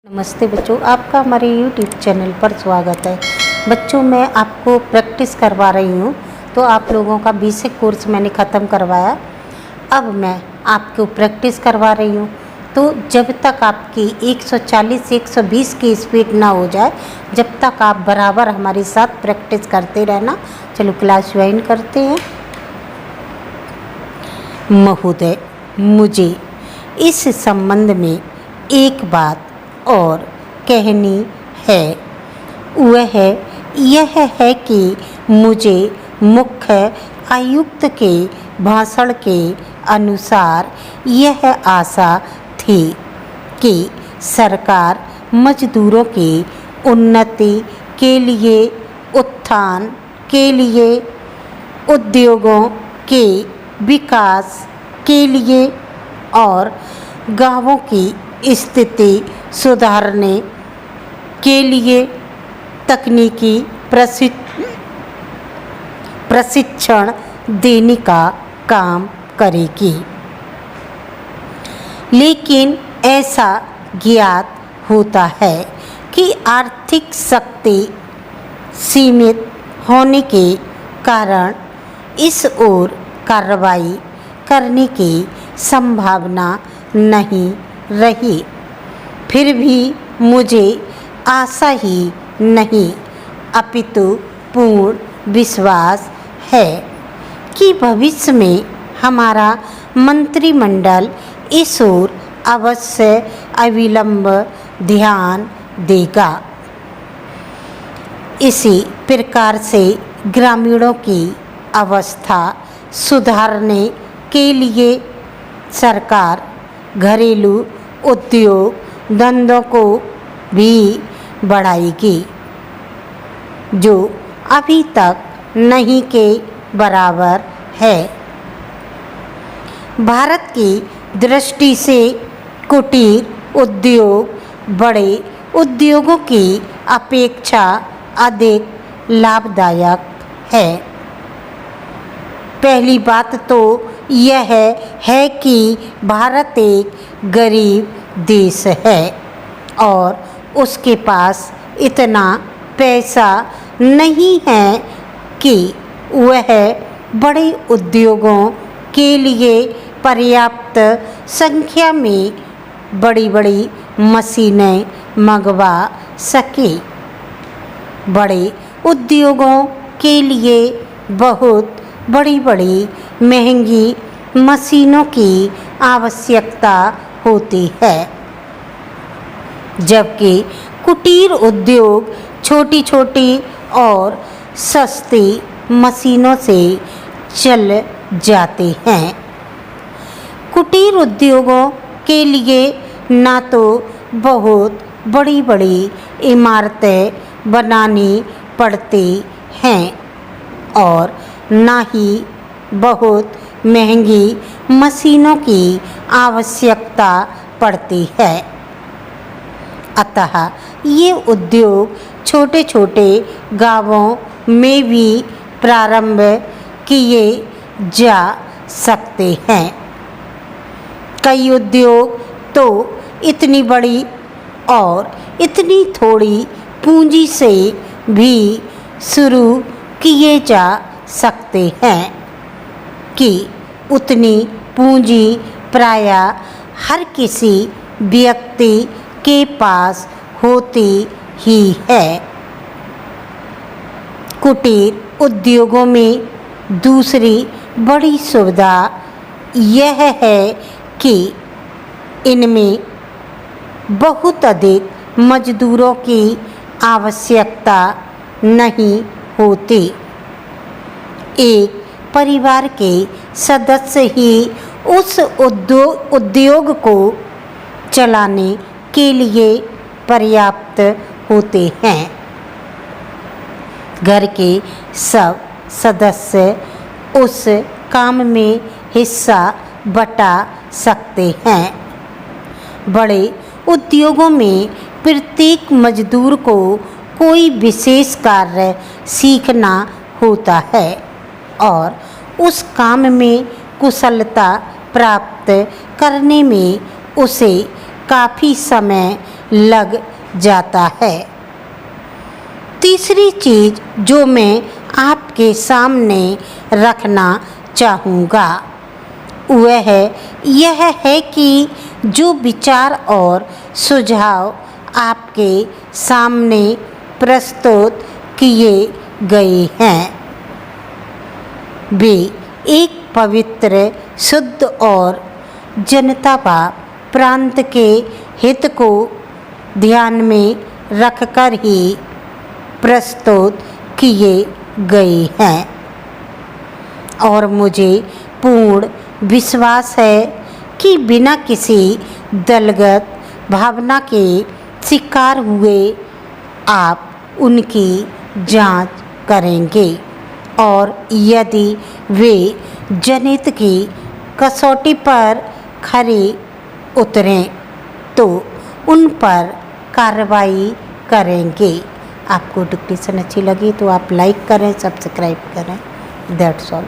नमस्ते बच्चों, आपका हमारे YouTube चैनल पर स्वागत है। बच्चों, मैं आपको प्रैक्टिस करवा रही हूँ। तो आप लोगों का बेसिक कोर्स मैंने ख़त्म करवाया, अब मैं आपको प्रैक्टिस करवा रही हूँ। तो जब तक आपकी 140-120 की स्पीड ना हो जाए, जब तक आप बराबर हमारे साथ प्रैक्टिस करते रहना। चलो क्लास ज्वाइन करते हैं। महोदय, मुझे इस संबंध में एक बात और कहनी है। वह यह है कि मुझे मुख्य आयुक्त के भाषण के अनुसार यह आशा थी कि सरकार मजदूरों की उन्नति के लिए, उत्थान के लिए, उद्योगों के विकास के लिए और गांवों की स्थिति सुधारने के लिए तकनीकी प्रशिक्षण देने का काम करेगी। लेकिन ऐसा ज्ञात होता है कि आर्थिक शक्ति सीमित होने के कारण इस ओर कार्रवाई करने की संभावना नहीं रही। फिर भी मुझे आशा ही नहीं अपितु पूर्ण विश्वास है कि भविष्य में हमारा मंत्रिमंडल इस ओर अवश्य अविलंब ध्यान देगा। इसी प्रकार से ग्रामीणों की अवस्था सुधारने के लिए सरकार घरेलू उद्योग धंधों को भी बढ़ाएगी, जो अभी तक नहीं के बराबर है। भारत की दृष्टि से कुटीर उद्योग बड़े उद्योगों की अपेक्षा अधिक लाभदायक है। पहली बात तो यह है कि भारत एक गरीब देश है और उसके पास इतना पैसा नहीं है कि वह बड़े उद्योगों के लिए पर्याप्त संख्या में बड़ी बड़ी मशीनें मंगवा सके। बड़े उद्योगों के लिए बहुत बड़ी बड़ी महंगी मशीनों की आवश्यकता होती है, जबकि कुटीर उद्योग छोटी छोटी और सस्ती मशीनों से चल जाते हैं। कुटीर उद्योगों के लिए ना तो बहुत बड़ी बड़ी इमारतें बनानी पड़ती हैं और ना ही बहुत महंगी मशीनों की आवश्यकता पड़ती है। अतः ये उद्योग छोटे छोटे गांवों में भी प्रारंभ किए जा सकते हैं। कई उद्योग तो इतनी बड़ी और इतनी थोड़ी पूंजी से भी शुरू किए जा सकते हैं कि उतनी पूंजी प्रायः हर किसी व्यक्ति के पास होती ही है। कुटीर उद्योगों में दूसरी बड़ी सुविधा यह है कि इनमें बहुत अधिक मजदूरों की आवश्यकता नहीं होती। एक परिवार के सदस्य ही उस उद्योग को चलाने के लिए पर्याप्त होते हैं। घर के सब सदस्य उस काम में हिस्सा बटा सकते हैं। बड़े उद्योगों में प्रत्येक मजदूर को कोई विशेष कार्य सीखना होता है और उस काम में कुशलता प्राप्त करने में उसे काफ़ी समय लग जाता है। तीसरी चीज़ जो मैं आपके सामने रखना चाहूँगा वह यह है कि जो विचार और सुझाव आपके सामने प्रस्तुत किए गए हैं वे एक पवित्र, शुद्ध और जनता व प्रांत के हित को ध्यान में रखकर ही प्रस्तुत किए गए हैं और मुझे पूर्ण विश्वास है कि बिना किसी दलगत भावना के शिकार हुए आप उनकी जांच करेंगे और यदि वे जनहित की कसौटी पर खरे उतरें तो उन पर कार्रवाई करेंगे। आपको डिक्टेशन अच्छी लगी तो आप लाइक करें, सब्सक्राइब करें। That's all.